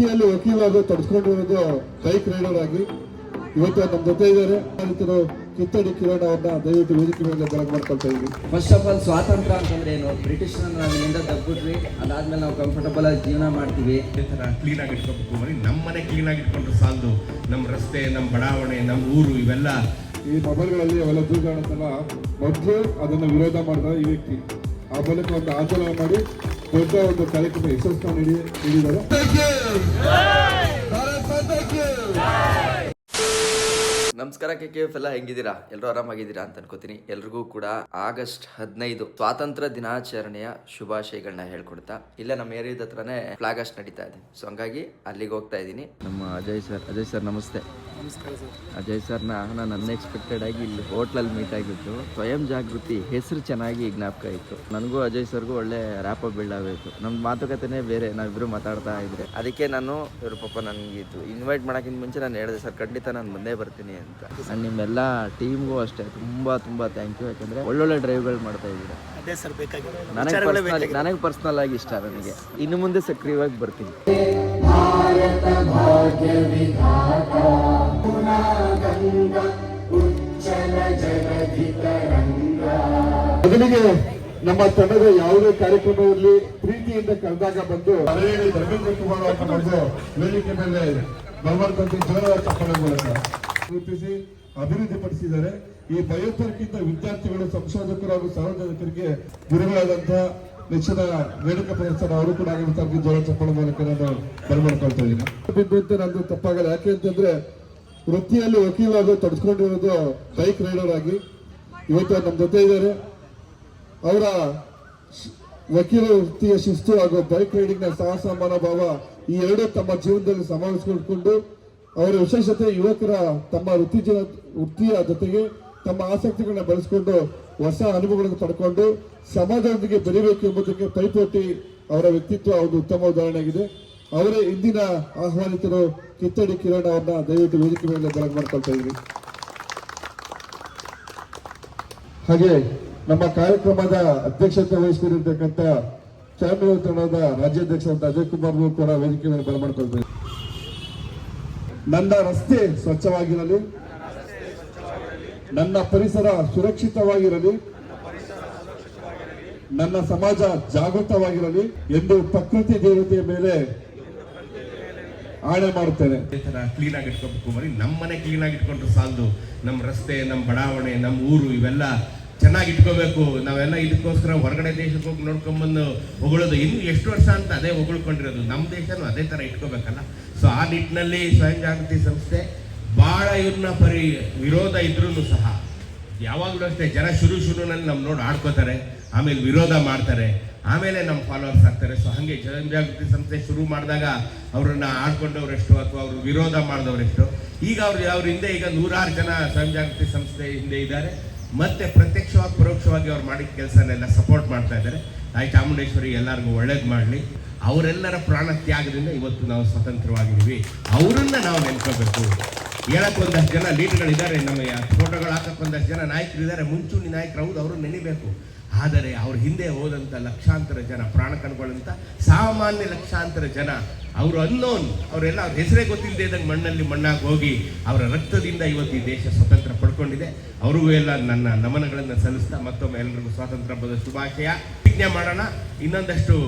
ವಕೀಲರು ತಡೆಸ್ಕೊಂಡಿರೋದು bike rider ಆಗಿ ಇವತ್ತು ನಮ್ಮ ಜೊತೆ ಇದ್ದಾರೆ. ಕಿತ್ತಡಿ ಕಿರಣ್ ಅವ್ರನ್ನ ದಯವಿಟ್ಟು ವೇದಿಕೆ ಮೇಲೆ ಬೆಳಕು ಮಾಡ್ಕೊಳ್ತಾ ಇದ್ವಿ. ಫಸ್ಟ್ ಆಫ್ ಆಲ್ ಸ್ವಾತಂತ್ರ್ಯ ಅಂತಂದ್ರೆ ಏನು? ಬ್ರಿಟಿಷ್ನ ನಾವು ಇಲ್ಲಿಂದ ತಗ್ಬಿಟ್ವಿ, ಅದಾದ್ಮೇಲೆ ನಾವು ಕಂಫರ್ಟಬಲ್ ಆಗಿ ಜೀವನ ಮಾಡ್ತೀವಿ. ಈ ಥರ ಕ್ಲೀನ್ ಆಗಿ ಇಟ್ಕೋಬೇಕು. ಬರೀ ನಮ್ಮ ಮನೆ ಕ್ಲೀನ್ ಆಗಿ ಇಟ್ಕೊಂಡ್ರೆ ಸಾಲದು, ನಮ್ಮ ರಸ್ತೆ, ನಮ್ಮ ಬಡಾವಣೆ, ನಮ್ಮ ಊರು ಇವೆಲ್ಲ ಈ ಮೊಬೈಲ್ಗಳಲ್ಲಿ ಅವೆಲ್ಲ ದೂರ ಕಾಣುತ್ತಲ್ಲ, ಮೊದಲು ಅದನ್ನು ವಿರೋಧ ಮಾಡಿದ ಈ ವ್ಯಕ್ತಿ ಆ ಮೂಲಕ ಒಂದು ಆಂದೋಲನ ಮಾಡಿ ದೊಡ್ಡ ಒಂದು ಕಾರ್ಯಕ್ರಮ ಯಶಸ್ಸನ್ನು ನೀಡಿದ್ದಾರೆ. ನಮಸ್ಕಾರ KKF ಎಲ್ಲ ಹೆಂಗಿದ್ದೀರಾ? ಎಲ್ಲರೂ ಆರಾಮಾಗಿದ್ದೀರಾ ಅಂತ ಅನ್ಕೋತೀನಿ. ಎಲ್ರಿಗೂ ಕೂಡ ಆಗಸ್ಟ್ 15 ಸ್ವಾತಂತ್ರ್ಯ ದಿನಾಚರಣೆಯ ಶುಭಾಶಯಗಳನ್ನ ಹೇಳ್ಕೊಡ್ತಾ, ಇಲ್ಲೇ ನಮ್ಮ ಏರಿಯಾದ ಹತ್ರನೇ ಫ್ಲಾಗ್ ಹಾಸ್ಟ್ ನಡೀತಾ ಇದೆ. ಸೊ ಹಂಗಾಗಿ ಅಲ್ಲಿಗೆ ಹೋಗ್ತಾ ಇದ್ದೀನಿ. ನಮ್ಮ ಅಜಯ್ ಸರ್ ನಮಸ್ತೆ. ನಮಸ್ಕಾರ ಸರ್. ಅಜಯ್ ಸರ್ನ ನಾನು ಅನ್ಎಕ್ಸ್ಪೆಕ್ಟೆಡ್ ಆಗಿ ಇಲ್ಲಿ ಹೋಟ್ಲಲ್ಲಿ ಮೀಟ್ ಆಗಿತ್ತು. ಸ್ವಯಂ ಜಾಗೃತಿ ಹೆಸರು ಚೆನ್ನಾಗಿ ಜ್ಞಾಪಕ ಇತ್ತು. ನನಗೂ ಅಜಯ್ ಸರ್ಗೂ ಒಳ್ಳೆ ರ್ಯಾಪ್ ಬಿಲ್ಡ್ ಆಗಬೇಕು. ನಮ್ಮ ಮಾತುಕತೆನೇ ಬೇರೆ, ನಾವಿಬ್ರು ಮಾತಾಡ್ತಾ ಇದ್ರೆ. ಅದಕ್ಕೆ ನಾನು ಇವ್ರ ಪಾಪ ನನಗೆ ಇನ್ವೈಟ್ ಮಾಡೋಕ್ಕಿಂತ ಮುಂಚೆ ನಾನು ಹೇಳಿದೆ, ಸರ್ ಖಂಡಿತ ನಾನು ಬಂದೇ ಬರ್ತೀನಿ ಅಂತ. ನಾನು ನಿಮ್ಮೆಲ್ಲ ಟೀಮ್ಗೂ ಅಷ್ಟೇ ತುಂಬ ಥ್ಯಾಂಕ್ ಯು. ಯಾಕಂದರೆ ಒಳ್ಳೊಳ್ಳೆ ಡ್ರೈವ್ಗಳು ಮಾಡ್ತಾ ಇದ್ದೀರಾ. ಅದೇ ಸರ್ ಬೇಕಾಗಿದೆ. ನನಗೆ ಪರ್ಸ್ನಲ್ ಆಗಿ ಇಷ್ಟ. ನನಗೆ ಇನ್ನು ಮುಂದೆ ಸಕ್ರಿಯವಾಗಿ ಬರ್ತೀನಿ. ಮೊದಲಿಗೆ ನಮ್ಮ ತಂಡದ ಯಾವುದೇ ಕಾರ್ಯಕ್ರಮದಲ್ಲಿ ಪ್ರೀತಿಯಿಂದ ಕರೆದಾಗ ಬಂದು ಧರ್ಮೇಂದ್ರ ಕುಮಾರ್ ಅಂತ ಬಂದು ವೇದಿಕೆ ಮೇಲೆ ಬಲವಂತ ಜೋರ ಚಪ್ಪಳ ಮೂಲಕ ರೂಪಿಸಿ ಅಭಿವೃದ್ಧಿಪಡಿಸಿದ್ದಾರೆ. ಈ 50ಕ್ಕಿಂತ ವಿದ್ಯಾರ್ಥಿಗಳು, ಸಂಶೋಧಕರು ಹಾಗೂ ಸಾರ್ವಜನಿಕರಿಗೆ ಗುರುಗಳಾದಂತಹ ನೆಚ್ಚಿನ ರೇಣುಕಾ ಪ್ರೊಫೆಸರ್ ಅವರು ಕೂಡ ಆಗಿರ್ತಾರೆ. ಜೋರ ಚಪ್ಪಳ ಮೂಲಕ ನಾನು ಬರಮಾಡ್ಕೊಳ್ತಾ ಇದ್ದೀನಿ. ಬಿದ್ದು ನಂದು ತಪ್ಪಾಗಲ್ಲ. ಯಾಕೆ ಅಂತಂದ್ರೆ ವೃತ್ತಿಯಲ್ಲಿ ವಕೀಲರು ತಡೆಸ್ಕೊಂಡಿರೋದು ಬೈಕ್ ರೈಡರ್ ಆಗಿ ಇವತ್ತು ನಮ್ಮ ಜೊತೆ ಇದ್ದಾರೆ. ಅವರ ವಕೀಲ ವೃತ್ತಿಯ ಶಿಸ್ತು ಹಾಗೂ ಬೈಕ್ ರೈಡಿಂಗ್ ನ ಸಾಹಸ ಮನೋಭಾವ ಈ ಎರಡು ತಮ್ಮ ಜೀವನದಲ್ಲಿ ಸಮಾವೇಶಿಸಿಕೊಂಡು ಅವರ ವಿಶೇಷತೆ ಯುವಕರ ತಮ್ಮ ವೃತ್ತಿಯ ಜೊತೆಗೆ ತಮ್ಮ ಆಸಕ್ತಿಗಳನ್ನ ಬೆಳೆಸಿಕೊಂಡು ಹೊಸ ಅನುಭವಗಳನ್ನು ಪಡ್ಕೊಂಡು ಸಮಾಜದೊಂದಿಗೆ ಬೆರೀಬೇಕು ಎಂಬುದಕ್ಕೆ ಪೈಪೋಟಿ ಅವರ ವ್ಯಕ್ತಿತ್ವ ಒಂದು ಉತ್ತಮ ಉದಾಹರಣೆಯಾಗಿದೆ. ಅವರೇ ಇಂದಿನ ಆಹ್ವಾನಿತರು ಕಿತ್ತಡಿ ಕಿರಣ್ ಅವ್ರನ್ನ ದಯವಿಟ್ಟು ವೇದಿಕೆ ಮೇಲೆ ಬೆಳಕು ಮಾಡ್ಕೊಳ್ತಾ ಇದ್ವಿ. ಹಾಗೆ ನಮ್ಮ ಕಾರ್ಯಕ್ರಮದ ಅಧ್ಯಕ್ಷತೆ ವಹಿಸಿರ್ತಕ್ಕಂಥ ಚಾಮರಾಜ ತಂಡದ ರಾಜ್ಯಾಧ್ಯಕ್ಷರಾದ ಅಜಯ್ ಕುಮಾರ್ ಕೂಡ ವೇದಿಕೆ ಮೇಲೆ ಬಲ ಮಾಡ್ಕೊಳ್ತಾ ಇದ್ವಿ. ನನ್ನ ರಸ್ತೆ ಸ್ವಚ್ಛವಾಗಿರಲಿ, ನನ್ನ ಪರಿಸರ ಸುರಕ್ಷಿತವಾಗಿರಲಿ, ನನ್ನ ಸಮಾಜ ಜಾಗೃತವಾಗಿರಲಿ ಎಂದು ಪ್ರಕೃತಿ ದೇವತೆಯ ಮೇಲೆ ಆಣೆ ಮಾಡುತ್ತೇನೆ. ಈ ಥರ ಕ್ಲೀನ್ ಆಗಿ ಇಟ್ಕೋಬೇಕು. ಬರೀ ನಮ್ಮ ಮನೆ ಕ್ಲೀನ್ ಆಗಿ ಇಟ್ಕೊಂಡ್ರೆ ಸಾಲದು, ನಮ್ಮ ರಸ್ತೆ, ನಮ್ಮ ಬಡಾವಣೆ, ನಮ್ಮ ಊರು ಇವೆಲ್ಲ ಚೆನ್ನಾಗಿ ಇಟ್ಕೋಬೇಕು. ನಾವೆಲ್ಲ ಇದಕ್ಕೋಸ್ಕರ ಹೊರಗಡೆ ದೇಶಕ್ಕೆ ಹೋಗಿ ನೋಡ್ಕೊಂಡ್ಬಂದು ಹೊಗಳೋದು ಇನ್ನು ಎಷ್ಟು ವರ್ಷ ಅಂತ ಅದೇ ಹೊಗಳ್ಕೊಂಡಿರೋದು. ನಮ್ಮ ದೇಶನೂ ಅದೇ ಥರ ಇಟ್ಕೋಬೇಕಲ್ಲ. ಸೊ ಆ ನಿಟ್ಟಿನಲ್ಲಿ ಸ್ವಯಂ ಜಾಗೃತಿ ಸಂಸ್ಥೆ ಭಾಳ ಇವ್ರನ್ನ ವಿರೋಧ ಇದ್ರೂ ಸಹ ಯಾವಾಗಲೂ ಅಷ್ಟೇ ಜನ ಶುರುನಲ್ಲಿ ನಮ್ಮ ನೋಡಿ ಆಡ್ಕೋತಾರೆ, ಆಮೇಲೆ ವಿರೋಧ ಮಾಡ್ತಾರೆ, ಆಮೇಲೆ ನಮ್ಮ ಫಾಲೋವರ್ಸ್ ಆಗ್ತಾರೆ. ಸೊ ಹಾಗೆ ಸ್ವಯಂ ಜಾಗೃತಿ ಸಂಸ್ಥೆ ಶುರು ಮಾಡಿದಾಗ ಅವ್ರನ್ನ ಆಡ್ಕೊಂಡವರೆಷ್ಟು ಅಥವಾ ಅವರು ವಿರೋಧ ಮಾಡಿದವರೆಷ್ಟು. ಈಗ ಅವ್ರ ಹಿಂದೆ ಈಗ 100 ಜನ ಸ್ವಯಂ ಜಾಗೃತಿ ಸಂಸ್ಥೆ ಹಿಂದೆ ಇದ್ದಾರೆ. ಮತ್ತೆ ಪ್ರತ್ಯಕ್ಷವಾಗಿ ಪರೋಕ್ಷವಾಗಿ ಅವ್ರು ಮಾಡಿದ ಕೆಲಸನೆಲ್ಲ ಸಪೋರ್ಟ್ ಮಾಡ್ತಾ ಇದ್ದಾರೆ. ತಾಯಿ ಚಾಮುಂಡೇಶ್ವರಿ ಎಲ್ಲರಿಗೂ ಒಳ್ಳೇದು ಮಾಡಲಿ. ಅವರೆಲ್ಲರ ಪ್ರಾಣ ತ್ಯಾಗದಿಂದ ಇವತ್ತು ನಾವು ಸ್ವತಂತ್ರವಾಗಿದ್ದೀವಿ. ಅವರನ್ನ ನಾವು ನೆನ್ಕೋಬೇಕು. ಹೇಳಕ್ಕೆ ಒಂದಷ್ಟು ಜನ ಲೀಡರ್ಗಳಿದ್ದಾರೆ, ನಮ್ಮ ಫೋಟೋಗಳು ಹಾಕಕ್ಕೆ ಒಂದಷ್ಟು ಜನ ನಾಯಕರಿದ್ದಾರೆ, ಮುಂಚೂಣಿ ನಾಯಕರು. ಹೌದು, ಅವರು ನೆನಿಬೇಕು. ಆದರೆ ಅವ್ರ ಹಿಂದೆ ಹೋದಂಥ ಲಕ್ಷಾಂತರ ಜನ, ಪ್ರಾಣ ಕಳ್ಕೊಳ್ಳಂಥ ಸಾಮಾನ್ಯ ಲಕ್ಷಾಂತರ ಜನ, ಅವರು ಅನ್ನೋನ್, ಅವರೆಲ್ಲ ಅವ್ರ ಹೆಸರೇ ಗೊತ್ತಿಲ್ಲದೆ ಇದ್ದಂಗೆ ಮಣ್ಣಲ್ಲಿ ಮಣ್ಣಾಗಿ ಹೋಗಿ ಅವರ ರಕ್ತದಿಂದ ಇವತ್ತು ಈ ದೇಶ ಸ್ವತಂತ್ರ ಪಡ್ಕೊಂಡಿದೆ. ಅವ್ರಿಗೂ ಎಲ್ಲ ನನ್ನ ನಮನಗಳನ್ನು ಸಲ್ಲಿಸ್ತಾ ಮತ್ತೊಮ್ಮೆ ಎಲ್ಲರಿಗೂ ಸ್ವಾತಂತ್ರ್ಯ ಹಬ್ಬದ ಶುಭಾಶಯ. ಪ್ರತಿಜ್ಞೆ ಮಾಡೋಣ, ಇನ್ನೊಂದಷ್ಟು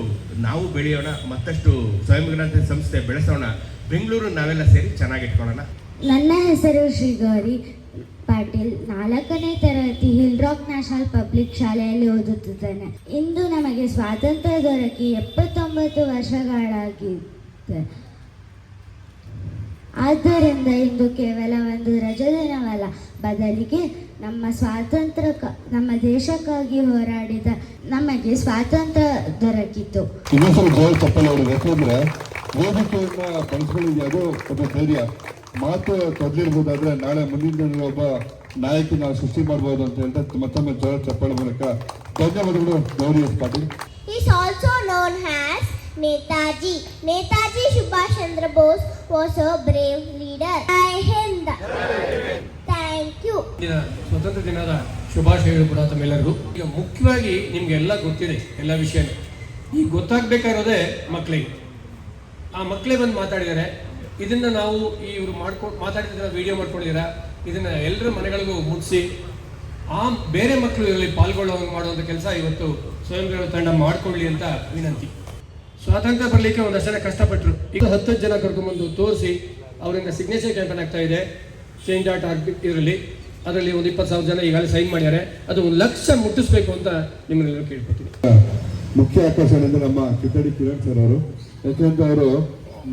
ನಾವು ಬೆಳೆಯೋಣ, ಮತ್ತಷ್ಟು ಸ್ವಯಂ ಜಾಗೃತಿ ಸಂಸ್ಥೆ ಬೆಳೆಸೋಣ. ಬೆಂಗಳೂರು ನಾವೆಲ್ಲ ಸೇರಿ ಚೆನ್ನಾಗಿಟ್ಕೊಳ್ಳೋಣ. ನನ್ನ ಹೆಸರು ಶ್ರೀಗೌರಿ ಪಾಟೀಲ್. 4ನೇ ತರಗತಿ ಹಿಲ್ ರಾಕ್ ನ್ಯಾಷನಲ್ ಪಬ್ಲಿಕ್ ಶಾಲೆಯಲ್ಲಿ ಓದುತ್ತಿದ್ದೇನೆ. ಇಂದು ನಮಗೆ ಸ್ವಾತಂತ್ರ್ಯ ದೊರಕಿ 79 ವರ್ಷಗಳಾಗಿದೆ. ಆದ್ದರಿಂದ ಇಂದು ಕೇವಲ ಒಂದು ರಜಾ ದಿನವಲ್ಲ, ಬದಲಿಗೆ ನಮ್ಮ ದೇಶಕ್ಕಾಗಿ ಹೋರಾಡಿದ ನಮಗೆ ಸ್ವಾತಂತ್ರ್ಯ ದೊರಕಿತು. ಯಾಕಂದ್ರೆ ವೇದಿಕೆಯನ್ನ ಬಳಸ್ಕೊಳ್ಳಿದೆ, ಅದು ಒಂದು ಧೈರ್ಯ. ಮಾತು ತೊದಲಿರ್ಬೋದಾದ್ರೆ ನಾಳೆ ಮುಂದಿನ ದಿನ ಒಬ್ಬ ನಾಯಕಿ ನಾವು ಸೃಷ್ಟಿ ಮಾಡಬಹುದು ಅಂತ ಹೇಳ್ತಾ ಮತ್ತೊಮ್ಮೆ ಜೋರ ಚಪ್ಪಾಳೆ ಮೂಲಕ ಧನ್ಯವಾದಗಳು. Gauri S Patil. He is also known as Netaji. Netaji Subhash Chandra Bose was a brave leader. Jai Hind. Thank you. ಸ್ವತಂತ್ರ ದಿನದ ಶುಭಾಶಯಗಳು ಕೂಡ ತಮ್ಮೆಲ್ಲರಿಗೂ. ಈಗ ಮುಖ್ಯವಾಗಿ ನಿಮ್ಗೆಲ್ಲ ಗೊತ್ತಿದೆ ಎಲ್ಲ ವಿಷಯನೂ. ಈಗ ಗೊತ್ತಾಗಬೇಕಾಗಿರೋದೇ ಮಕ್ಕಳಿಗೆ. ಆ ಮಕ್ಕಳೇ ಬಂದು ಮಾತಾಡಿದ್ದಾರೆ. ಇದನ್ನು ನಾವು ಇವರು ಮಾತಾಡಿದ ವಿಡಿಯೋ ಮಾಡ್ಕೊಂಡಿದ್ದೀರಾ, ಇದನ್ನು ಎಲ್ಲರ ಮನೆಗಳಿಗೂ ಮುಟ್ಟಿಸಿ ಬೇರೆ ಮಕ್ಕಳು ಇದರಲ್ಲಿ ಪಾಲ್ಗೊಳ್ಳುವಂಗೆ ಕೆಲಸ ಇವತ್ತು ಸ್ವಯಂ ಸೇವಾ ತಂಡ ಮಾಡ್ಕೊಳ್ಳಿ ಅಂತ ವಿನಂತಿ. ಸ್ವಾತಂತ್ರ್ಯ ಬರಲಿಕ್ಕೆ ಒಂದಷ್ಟು ಜನ ಕಷ್ಟಪಟ್ಟರು. ಈಗ 10 ಜನ ಕರ್ಕೊಂಡ್ಬಂದು ತೋರಿಸಿ ಅವರಿಂದ ಸಿಗ್ನೇಚರ್ ಕ್ಯಾಂಪೇನ್ ಆಗ್ತಾ ಇದೆ Change.org ಇದರಲ್ಲಿ. ಅದರಲ್ಲಿ ಒಂದು 20,000 ಜನ ಈಗಾಗಲೇ ಸೈನ್ ಮಾಡಿದ್ದಾರೆ. ಅದು 1 ಲಕ್ಷ ಮುಟ್ಟಿಸ್ಬೇಕು ಅಂತ ನಿಮ್ಮನ್ನೆಲ್ಲರೂ ಕೇಳ್ಕೊತೀನಿ. ಮುಖ್ಯ ಆಕರ್ಷಣೆ ಅಂದ್ರೆ ನಮ್ಮ ಕಿತ್ತಡಿ ಕಿರಣ್ ಸರ್ ಅವರು. ಯಾಕೆಂದ್ರೆ ಅವರು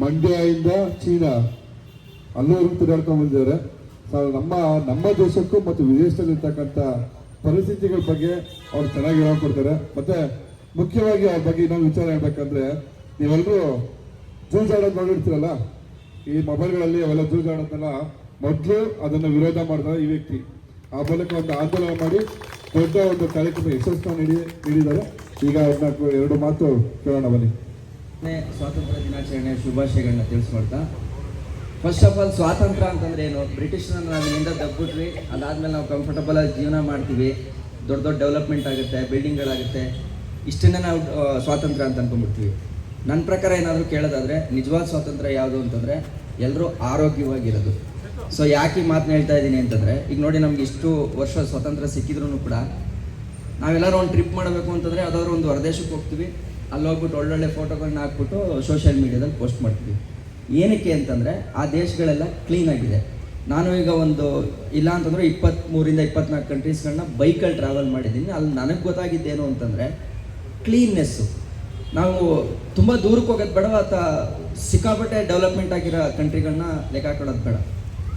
ಮಂಡ್ಯದಿಂದ ಚೀನಾ ಅಲ್ಲೂರು ತಿರುಗಾಡ್ಕೊಂಡು ಬಂದಿದ್ದಾರೆ. ನಮ್ಮ ದೇಶಕ್ಕೂ ಮತ್ತು ವಿದೇಶದಲ್ಲಿ ಇರ್ತಕ್ಕಂಥ ಪರಿಸ್ಥಿತಿಗಳ ಬಗ್ಗೆ ಅವ್ರು ಚೆನ್ನಾಗಿ ಹೇಳ್ಕೊಡ್ತಾರೆ. ಮತ್ತೆ ಮುಖ್ಯವಾಗಿ ಅವ್ರ ಬಗ್ಗೆ ಇನ್ನೊಂದು ವಿಚಾರ ಹೇಳ್ಬೇಕಂದ್ರೆ, ನೀವೆಲ್ಲರೂ ಜೂಜಾಡೋದು ನೋಡಿರ್ತೀರಲ್ಲ, ಈ ಮೊಬೈಲ್ಗಳಲ್ಲಿ ಅವೆಲ್ಲ ಜೂಜಾಡೋದನ್ನ ಮೊದಲು ಅದನ್ನು ವಿರೋಧ ಮಾಡಿದ ಈ ವ್ಯಕ್ತಿ. ಆ ಮೂಲಕ ಒಂದು ಆಂದೋಲನ ಮಾಡಿ ದೊಡ್ಡ ಒಂದು ಕಾರ್ಯಕ್ರಮ ಯಶಸ್ಸನ್ನು ನೀಡಿದ್ದಾರೆ. ಈಗ ಅವ್ರನ್ನ 2 ಮಾತು ಕೇಳೋಣ ಬನ್ನಿ. ಸ್ವಾತಂತ್ರ್ಯ ದಿನಾಚರಣೆ ಶುಭಾಶಯಗಳನ್ನ ತಿಳಿಸ್ಕೊಡ್ತಾ, ಫಸ್ಟ್ ಆಫ್ ಆಲ್ ಸ್ವಾತಂತ್ರ್ಯ ಅಂತಂದ್ರೆ ಏನು? ಬ್ರಿಟಿಷ್ನ ನಾವು ಇಲ್ಲಿಂದ ದಬ್ಬಿಟ್ವಿ, ಅದಾದ್ಮೇಲೆ ನಾವು ಕಂಫರ್ಟಬಲ್ ಆಗಿ ಜೀವನ ಮಾಡ್ತೀವಿ, ದೊಡ್ಡ ದೊಡ್ಡ ಡೆವಲಪ್ಮೆಂಟ್ ಆಗುತ್ತೆ, ಬಿಲ್ಡಿಂಗ್ಗಳಾಗುತ್ತೆ, ಇಷ್ಟನ್ನೇ ನಾವು ಸ್ವಾತಂತ್ರ್ಯ ಅಂತ ಅನ್ಕೊಂಡ್ಬಿಡ್ತೀವಿ. ನನ್ನ ಪ್ರಕಾರ ಏನಾದರೂ ಕೇಳೋದಾದರೆ ನಿಜವಾದ ಸ್ವಾತಂತ್ರ್ಯ ಯಾವುದು ಅಂತಂದರೆ ಎಲ್ಲರೂ ಆರೋಗ್ಯವಾಗಿರೋದು. ಸೊ ಯಾಕೆ ಈ ಮಾತನ್ನ ಹೇಳ್ತಾ ಇದ್ದೀನಿ ಅಂತಂದರೆ, ಈಗ ನೋಡಿ ನಮ್ಗೆ ಇಷ್ಟು ವರ್ಷ ಸ್ವಾತಂತ್ರ್ಯ ಸಿಕ್ಕಿದ್ರೂ ಕೂಡ ನಾವೆಲ್ಲರೂ ಒಂದು ಟ್ರಿಪ್ ಮಾಡಬೇಕು ಅಂತಂದರೆ ಯಾವುದಾದ್ರೂ ಒಂದು ಹೊರದೇಶಕ್ಕೆ ಹೋಗ್ತೀವಿ, ಅಲ್ಲಿ ಹೋಗ್ಬಿಟ್ಟು ಒಳ್ಳೊಳ್ಳೆ ಫೋಟೋಗಳನ್ನ ಹಾಕ್ಬಿಟ್ಟು ಸೋಷಿಯಲ್ ಮೀಡಿಯಾದಲ್ಲಿ ಪೋಸ್ಟ್ ಮಾಡ್ತೀವಿ. ಏನಕ್ಕೆ ಅಂತಂದರೆ ಆ ದೇಶಗಳೆಲ್ಲ ಕ್ಲೀನಾಗಿದೆ. ನಾನು ಈಗ ಒಂದು ಇಲ್ಲ ಅಂತಂದರೆ 23 ಇಂದ 24 ಕಂಟ್ರೀಸ್ಗಳನ್ನ ಬೈಕಲ್ಲಿ ಟ್ರಾವೆಲ್ ಮಾಡಿದ್ದೀನಿ. ಅಲ್ಲಿ ನನಗೆ ಗೊತ್ತಾಗಿದ್ದೇನು ಅಂತಂದರೆ ಕ್ಲೀನ್ನೆಸ್ಸು. ನಾವು ತುಂಬ ದೂರಕ್ಕೆ ಹೋಗೋದು ಬೇಡ, ಅಥವಾ ಸಿಕ್ಕಾಪಟ್ಟೆ ಡೆವಲಪ್ಮೆಂಟ್ ಆಗಿರೋ ಕಂಟ್ರಿಗಳನ್ನ ಲೆಕ್ಕ ಹಾಕೊಳ್ಳೋದು ಬೇಡ.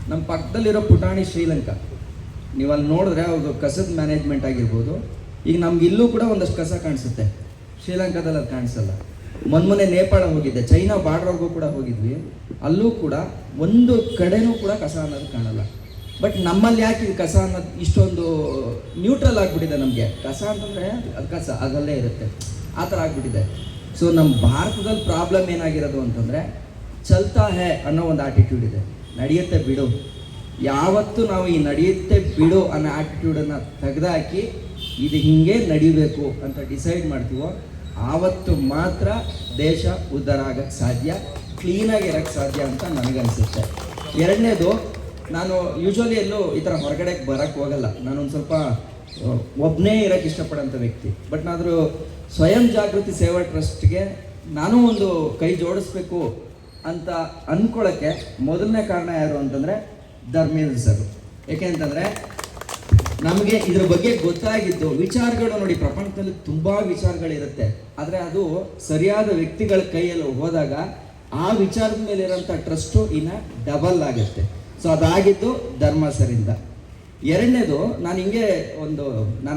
ನಮ್ಮ ಪಕ್ಕದಲ್ಲಿರೋ ಪುಟಾಣಿ ಶ್ರೀಲಂಕಾ, ನೀವು ಅಲ್ಲಿ ನೋಡಿದ್ರೆ ಅವ್ರದ್ದು ಕಸದ ಮ್ಯಾನೇಜ್ಮೆಂಟ್ ಆಗಿರ್ಬೋದು. ಈಗ ನಮ್ಗೆ ಇಲ್ಲೂ ಕೂಡ ಒಂದಷ್ಟು ಕಸ ಕಾಣಿಸುತ್ತೆ, ಶ್ರೀಲಂಕಾದಲ್ಲಿ ಅದು ಕಾಣಿಸಲ್ಲ. ಮೊನ್ನೆ ನೇಪಾಳ ಹೋಗಿದ್ದೆ, ಚೈನಾ ಬಾರ್ಡ್ರ್ವರೆಗೂ ಕೂಡ ಹೋಗಿದ್ವಿ, ಅಲ್ಲೂ ಕೂಡ ಒಂದು ಕಡೆನೂ ಕೂಡ ಕಸ ಅನ್ನೋದು ಕಾಣಲ್ಲ. ಬಟ್ ನಮ್ಮಲ್ಲಿ ಯಾಕೆ ಇದು ಕಸ ಅನ್ನೋದು ಇಷ್ಟೊಂದು ನ್ಯೂಟ್ರಲ್ ಆಗಿಬಿಟ್ಟಿದೆ? ನಮಗೆ ಕಸ ಅಂತಂದರೆ ಅದು ಕಸ ಅದರಲ್ಲೇ ಇರುತ್ತೆ, ಆ ಥರ ಆಗಿಬಿಟ್ಟಿದೆ. ಸೊ ನಮ್ಮ ಭಾರತದಲ್ಲಿ ಪ್ರಾಬ್ಲಮ್ ಏನಾಗಿರೋದು ಅಂತಂದರೆ ಚಲ್ತಾ ಹೇ ಅನ್ನೋ ಒಂದು ಆಟಿಟ್ಯೂಡ್ ಇದೆ. ನಡೆಯುತ್ತೆ ಬಿಡು. ಯಾವತ್ತು ನಾವು ಈ ನಡೆಯುತ್ತೆ ಬಿಡು ಅನ್ನೋ ಆಟಿಟ್ಯೂಡನ್ನು ತೆಗೆದುಹಾಕಿ ಇದು ಹಿಂಗೆ ನಡಿಬೇಕು ಅಂತ ಡಿಸೈಡ್ ಮಾಡ್ತೀವೋ ಆವತ್ತು ಮಾತ್ರ ದೇಶ ಉದ್ಧಾರ ಆಗಕ್ಕೆ ಸಾಧ್ಯ, ಕ್ಲೀನಾಗಿ ಇರೋಕ್ಕೆ ಸಾಧ್ಯ ಅಂತ ನನಗನ್ಸುತ್ತೆ. ಎರಡನೇದು, ನಾನು ಯೂಶ್ವಲಿ ಎಲ್ಲೂ ಈ ಥರ ಹೊರಗಡೆಗೆ ಬರೋಕ್ಕೆ ಹೋಗಲ್ಲ. ನಾನೊಂದು ಸ್ವಲ್ಪ ಒಬ್ಬನೇ ಇರೋಕ್ಕೆ ಇಷ್ಟಪಡೋಂಥ ವ್ಯಕ್ತಿ. ಬಟ್ ನಾದರೂ ಸ್ವಯಂ ಜಾಗೃತಿ ಸೇವಾ ಟ್ರಸ್ಟ್ಗೆ ನಾನು ಒಂದು ಕೈ ಜೋಡಿಸ್ಬೇಕು ಅಂತ ಅಂದ್ಕೊಳ್ಳೋಕ್ಕೆ ಮೊದಲನೇ ಕಾರಣ ಯಾರು ಅಂತಂದರೆ ಧರ್ಮೇಂದ್ರ ಸರ್. ಏಕೆ ಅಂತಂದರೆ ನಮಗೆ ಇದ್ರ ಬಗ್ಗೆ ಗೊತ್ತಾಗಿದ್ದು ವಿಚಾರಗಳು ನೋಡಿ, ಪ್ರಪಂಚದಲ್ಲಿ ತುಂಬ ವಿಚಾರಗಳಿರುತ್ತೆ, ಆದರೆ ಅದು ಸರಿಯಾದ ವ್ಯಕ್ತಿಗಳ ಕೈಯಲ್ಲಿ ಹೋದಾಗ ಆ ವಿಚಾರದ ಮೇಲೆ ಇರೋಂಥ ಟ್ರಸ್ಟು ಇನ್ನು ಡಬಲ್ ಆಗುತ್ತೆ. ಸೊ ಅದಾಗಿದ್ದು ಧರ್ಮ ಸರಿಂದ. ಎರಡನೇದು, ನಾನು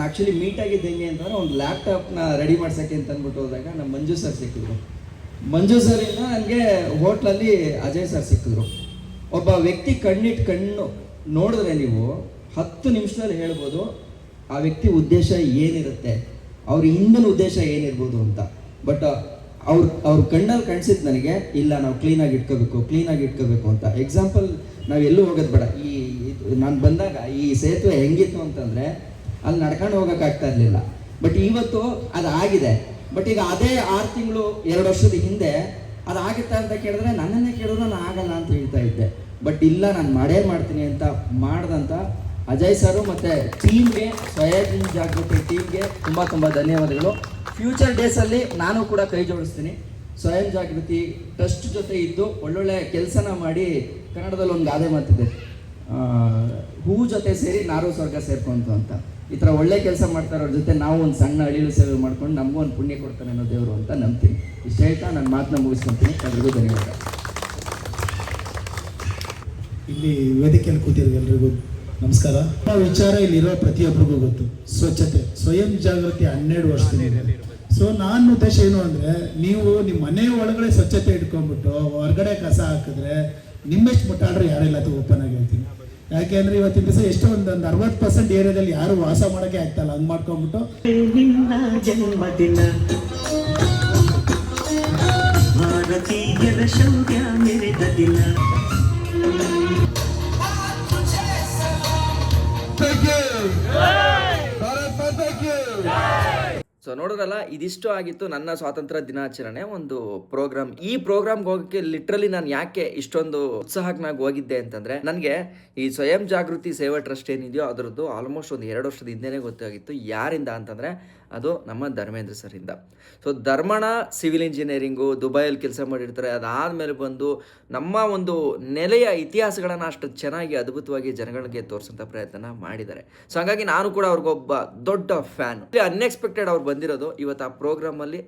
ಆ್ಯಕ್ಚುಲಿ ಮೀಟ್ ಆಗಿದ್ದು ಹೆಂಗೆ ಅಂತಂದರೆ ಒಂದು ಲ್ಯಾಪ್ಟಾಪ್ನ ರೆಡಿ ಮಾಡ್ಸೋಕ್ಕೆ ಅಂತ ಅಂದ್ಬಿಟ್ಟು ಹೋದಾಗ ನಮ್ಮ ಮಂಜು ಸರ್ ಸಿಕ್ಕಿದ್ರು. ಮಂಜು ಸರಿಂದ ನನಗೆ ಹೋಟ್ಲಲ್ಲಿ ಅಜಯ್ ಸರ್ ಸಿಕ್ಕಿದ್ರು. ಒಬ್ಬ ವ್ಯಕ್ತಿ ಕಣ್ಣು ನೋಡಿದ್ರೆ ನೀವು 10 ನಿಮಿಷದಲ್ಲಿ ಹೇಳ್ಬೋದು ಆ ವ್ಯಕ್ತಿ ಉದ್ದೇಶ ಏನಿರುತ್ತೆ, ಅವ್ರ ಹಿಂದಿನ ಉದ್ದೇಶ ಏನಿರ್ಬೋದು ಅಂತ. ಬಟ್ ಅವ್ರ ಕಣ್ಣಲ್ಲಿ ಕಾಣಿಸಿದ್ದು ನನಗೆ, ಇಲ್ಲ ನಾವು ಕ್ಲೀನಾಗಿ ಇಟ್ಕೋಬೇಕು ಅಂತ. ಎಕ್ಸಾಂಪಲ್, ನಾವು ಎಲ್ಲೂ ಹೋಗೋದು ಬೇಡ. ನಾನು ಬಂದಾಗ ಈ ಸೇತುವೆ ಹೆಂಗಿತ್ತು ಅಂತಂದರೆ ಅಲ್ಲಿ ನಡ್ಕೊಂಡು ಹೋಗೋಕ್ಕಾಗ್ತಾ ಇರಲಿಲ್ಲ. ಬಟ್ ಇವತ್ತು ಅದು ಆಗಿದೆ. ಬಟ್ ಈಗ ಅದೇ 6 ತಿಂಗಳು 2 ವರ್ಷದ ಹಿಂದೆ ಅದಾಗುತ್ತಾ ಅಂತ ಕೇಳಿದ್ರೆ ನನ್ನನ್ನೇ ಕೇಳಿದ್ರು ನಾನು ಆಗಲ್ಲ ಅಂತ ಹೇಳ್ತಾ ಇದ್ದೆ. ಬಟ್ ಇಲ್ಲ, ನಾನು ಮಾಡ್ತೀನಿ ಅಂತ ಮಾಡಿದಂಥ ಅಜಯ್ ಸರು ಮತ್ತು ಟೀಮ್ಗೆ, ಸ್ವಯಂ ಜಾಗೃತಿ ಟೀಮ್ಗೆ ತುಂಬ ಧನ್ಯವಾದಗಳು. ಫ್ಯೂಚರ್ ಡೇಸಲ್ಲಿ ನಾನು ಕೂಡ ಕೈ ಜೋಡಿಸ್ತೀನಿ. ಸ್ವಯಂ ಜಾಗೃತಿ ಟ್ರಸ್ಟ್ ಜೊತೆ ಇದ್ದು ಒಳ್ಳೊಳ್ಳೆ ಕೆಲಸನ ಮಾಡಿ, ಕನ್ನಡದಲ್ಲಿ ಒಂದು ಗಾದೆ ಮಾತಿದೆ, ಹೂ ಜೊತೆ ಸೇರಿ ನಾರು ಸ್ವರ್ಗ ಸೇರ್ಕೊಂತು ಅಂತ. ಈ ಥರ ಒಳ್ಳೆ ಕೆಲಸ ಮಾಡ್ತಾರೋರ ಜೊತೆ ನಾವು ಒಂದು ಸಣ್ಣ ಅಳಿಲು ಸೇವೆ ಮಾಡ್ಕೊಂಡು ನಮಗೂ ಒಂದು ಪುಣ್ಯ ಕೊಡ್ತಾನೆ ಅನ್ನೋ ದೇವರು ಅಂತ ನಂಬ್ತೀನಿ. ಇಷ್ಟು ಹೇಳ್ತಾ ನನ್ನ ಮಾತನ್ನ ಮುಗಿಸ್ಕೊತೀನಿ. ಎಲ್ರಿಗೂ ಧನ್ಯವಾದ. ಇಲ್ಲಿ ವೇದಿಕೆಯಲ್ಲಿ ಕೂತಿರೋ ಎಲ್ರಿಗೂ ನಮಸ್ಕಾರ. ವಿಚಾರ ಇಲ್ಲಿರೋ ಪ್ರತಿಯೊಬ್ಬರಿಗೂ ಗೊತ್ತು, ಸ್ವಚ್ಛತೆ. ಸ್ವಯಂ ಜಾಗೃತಿ 12 ವರ್ಷದಿಂದ. ಸೊ ನನ್ನ ಉದ್ದೇಶ ಏನು ಅಂದರೆ, ನೀವು ನಿಮ್ಮ ಮನೆ ಒಳಗಡೆ ಸ್ವಚ್ಛತೆ ಇಟ್ಕೊಂಡ್ಬಿಟ್ಟು ಹೊರಗಡೆ ಕಸ ಹಾಕಿದ್ರೆ ನಿಮ್ಮೆಷ್ಟು ಮುಟ್ಟಾಡ್ರೆ ಯಾರಿಲ್ಲ ಅಂತ ಓಪನ್ ಆಗಿ ಹೇಳ್ತೀನಿ. ಯಾಕೆಂದ್ರೆ ಇವತ್ತಿನ ದಿವಸ ಎಷ್ಟೋ ಒಂದು 60% ಏರಿಯಾದಲ್ಲಿ ಯಾರು ವಾಸ ಮಾಡೋಕ್ಕೆ ಆಗ್ತಾಯಿಲ್ಲ. ಹಂಗೆ ಮಾಡ್ಕೊಂಡ್ಬಿಟ್ಟು ಜನ್ಮದಿನ ಭಾರತೀಯರ ಶೌರ್ಯ ಮೆರೆದ ದಿನ. ಸೊ ನೋಡಿದ್ರಲ್ಲ, ಇದಿಷ್ಟು ಆಗಿತ್ತು ನನ್ನ ಸ್ವಾತಂತ್ರ್ಯ ದಿನಾಚರಣೆ ಒಂದು ಪ್ರೋಗ್ರಾಮ್. ಈ ಪ್ರೋಗ್ರಾಮ್ಗೆ ಹೋಗೋಕ್ಕೆ ಲಿಟ್ರಲಿ ನಾನು ಯಾಕೆ ಇಷ್ಟೊಂದು ಉತ್ಸಾಹಕ್ಕೆ ಹೋಗಿದ್ದೆ ಅಂತಂದರೆ, ನನಗೆ ಈ ಸ್ವಯಂ ಜಾಗೃತಿ ಸೇವಾ ಟ್ರಸ್ಟ್ ಏನಿದೆಯೋ ಅದರದ್ದು ಆಲ್ಮೋಸ್ಟ್ ಒಂದು 2 ವರ್ಷದ ಹಿಂದೆನೇ ಗೊತ್ತಾಗಿತ್ತು. ಯಾರಿಂದ ಅಂತಂದರೆ ಅದು ನಮ್ಮ Dharmendra ಸರಿಂದ. So Dharmana civil engineering ದುಬೈಯಲ್ಲಿ ಕೆಲಸ ಮಾಡಿರ್ತಾರೆ. ಅದಾದಮೇಲೆ ಬಂದು ನಮ್ಮ ಒಂದು ನೆಲೆಯ ಇತಿಹಾಸಗಳನ್ನು ಅಷ್ಟು ಚೆನ್ನಾಗಿ ಅದ್ಭುತವಾಗಿ ಜನಗಳಿಗೆ ತೋರಿಸೋಂಥ ಪ್ರಯತ್ನ ಮಾಡಿದ್ದಾರೆ. ಸೊ ಹಾಗಾಗಿ ನಾನು ಕೂಡ ಅವ್ರಿಗೊಬ್ಬ ದೊಡ್ಡ ಫ್ಯಾನ್. ಅನ್ಎಕ್ಸ್ಪೆಕ್ಟೆಡ್ ಅವ್ರು ಬಂದಿರೋದು ಇವತ್ತು ಆ ಪ್ರೋಗ್ರಾಮಲ್ಲಿ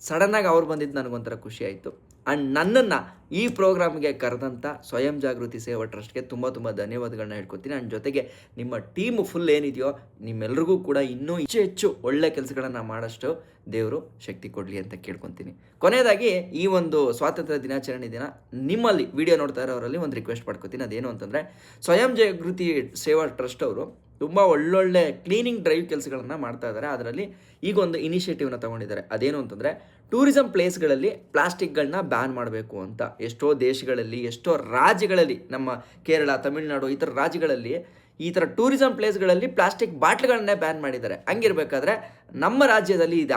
ಸಡನ್ನಾಗಿ ಅವ್ರು ಬಂದಿದ್ದು ನನಗೊಂಥರ ಖುಷಿ ಆಯಿತು. ಆ್ಯಂಡ್ ನನ್ನನ್ನು ಈ ಪ್ರೋಗ್ರಾಮ್ಗೆ ಕರೆದಂಥ ಸ್ವಯಂ ಜಾಗೃತಿ ಸೇವಾ ಟ್ರಸ್ಟ್ಗೆ ತುಂಬ ಧನ್ಯವಾದಗಳನ್ನ ಹೇಳ್ಕೊತೀನಿ. ಆ್ಯಂಡ್ ಜೊತೆಗೆ ನಿಮ್ಮ ಟೀಮು ಫುಲ್ ಏನಿದೆಯೋ ನಿಮ್ಮೆಲ್ರಿಗೂ ಕೂಡ ಇನ್ನೂ ಹೆಚ್ಚು ಒಳ್ಳೆ ಕೆಲಸಗಳನ್ನು ಮಾಡೋಷ್ಟು ದೇವರು ಶಕ್ತಿ ಕೊಡಲಿ ಅಂತ ಕೇಳ್ಕೊತೀನಿ. ಕೊನೆಯದಾಗಿ ಈ ಒಂದು ಸ್ವಾತಂತ್ರ್ಯ ದಿನಾಚರಣೆ ದಿನ ನಿಮ್ಮಲ್ಲಿ ವಿಡಿಯೋ ನೋಡ್ತಾ ಇರೋರಲ್ಲಿ ಒಂದು ರಿಕ್ವೆಸ್ಟ್ ಮಾಡ್ಕೊತೀನಿ. ಅದೇನು ಅಂತಂದರೆ, ಸ್ವಯಂ ಜಾಗೃತಿ ಸೇವಾ ಟ್ರಸ್ಟ್ ಅವರು ತುಂಬ ಒಳ್ಳೊಳ್ಳೆ ಕ್ಲೀನಿಂಗ್ ಡ್ರೈವ್ ಕೆಲಸಗಳನ್ನು ಮಾಡ್ತಾ ಇದ್ದಾರೆ. ಅದರಲ್ಲಿ ಈಗ ಒಂದು ಇನಿಷಿಯೇಟಿವ್ನ ತೊಗೊಂಡಿದ್ದಾರೆ. ಅದೇನು ಅಂತಂದರೆ, ಟೂರಿಸಂ ಪ್ಲೇಸ್ಗಳಲ್ಲಿ ಪ್ಲಾಸ್ಟಿಕ್ಗಳನ್ನ ಬ್ಯಾನ್ ಮಾಡಬೇಕು ಅಂತ. ಎಷ್ಟೋ ದೇಶಗಳಲ್ಲಿ, ಎಷ್ಟೋ ರಾಜ್ಯಗಳಲ್ಲಿ, ನಮ್ಮ ಕೇರಳ, ತಮಿಳುನಾಡು ಈ ಥರ ರಾಜ್ಯಗಳಲ್ಲಿ ಈ ಥರ ಟೂರಿಸಂ ಪ್ಲೇಸ್ಗಳಲ್ಲಿ ಪ್ಲಾಸ್ಟಿಕ್ ಬಾಟ್ಲ್ಗಳನ್ನೇ ಬ್ಯಾನ್ ಮಾಡಿದ್ದಾರೆ. ಹಂಗಿರ್ಬೇಕಾದ್ರೆ ನಮ್ಮ ರಾಜ್ಯದಲ್ಲಿ ಇದು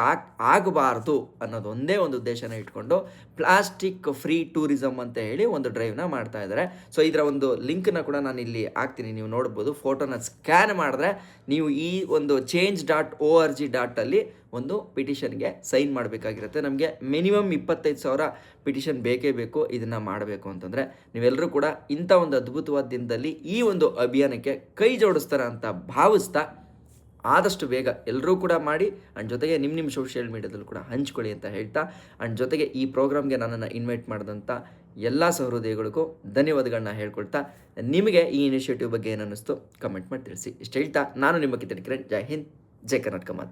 ಆಗಬಾರ್ದು ಅನ್ನೋದು ಒಂದೇ ಒಂದು ಉದ್ದೇಶನ ಇಟ್ಕೊಂಡು ಪ್ಲಾಸ್ಟಿಕ್ ಫ್ರೀ ಟೂರಿಸಂ ಅಂತ ಹೇಳಿ ಒಂದು ಡ್ರೈವ್ನ ಮಾಡ್ತಾ ಇದ್ದಾರೆ. ಸೊ ಇದರ ಒಂದು ಲಿಂಕ್ನ ಕೂಡ ನಾನು ಇಲ್ಲಿ ಹಾಕ್ತೀನಿ, ನೀವು ನೋಡ್ಬೋದು. ಫೋಟೋನ ಸ್ಕ್ಯಾನ್ ಮಾಡಿದ್ರೆ ನೀವು ಈ ಒಂದು change.org ಅಲ್ಲಿ ಒಂದು ಪಿಟಿಷನ್ಗೆ ಸೈನ್ ಮಾಡಬೇಕಾಗಿರುತ್ತೆ. ನಮಗೆ ಮಿನಿಮಮ್ 25,000 ಪಿಟಿಷನ್ ಬೇಕೇ ಬೇಕು ಇದನ್ನು ಮಾಡಬೇಕು ಅಂತಂದರೆ. ನೀವೆಲ್ಲರೂ ಕೂಡ ಇಂಥ ಒಂದು ಅದ್ಭುತವಾದ ದಿನದಲ್ಲಿ ಈ ಒಂದು ಅಭಿಯಾನಕ್ಕೆ ಕೈ ಜೋಡಿಸ್ತಾರೆ ಅಂತ ಭಾವಿಸ್ತಾ ಆದಷ್ಟು ಬೇಗ ಎಲ್ಲರೂ ಕೂಡ ಮಾಡಿ. ಆ್ಯಂಡ್ ಜೊತೆಗೆ ನಿಮ್ಮ ಸೋಷಿಯಲ್ ಮೀಡಿಯಾದಲ್ಲೂ ಕೂಡ ಹಂಚ್ಕೊಳ್ಳಿ ಅಂತ ಹೇಳ್ತಾ, ಆ್ಯಂಡ್ ಜೊತೆಗೆ ಈ ಪ್ರೋಗ್ರಾಮ್ಗೆ ನನ್ನನ್ನು ಇನ್ವೈಟ್ ಮಾಡಿದಂಥ ಎಲ್ಲ ಸಹೃದಯಗಳಿಗೂ ಧನ್ಯವಾದಗಳನ್ನ ಹೇಳ್ಕೊಳ್ತಾ, ನಿಮಗೆ ಈ ಇನಿಷಿಯೇಟಿವ್ ಬಗ್ಗೆ ಏನು ಅನ್ನಿಸ್ತು ಕಮೆಂಟ್ ಮಾಡಿ ತಿಳಿಸಿ. ಇಷ್ಟು ಹೇಳ್ತಾ ನಾನು ನಿಮ್ಮ ಕಿತ್ತಡಿ ಕಿರಣ್. ಜೈ ಹಿಂದ್, ಜೈ ಕರ್ನಾಟಕ ಮಾತೆ.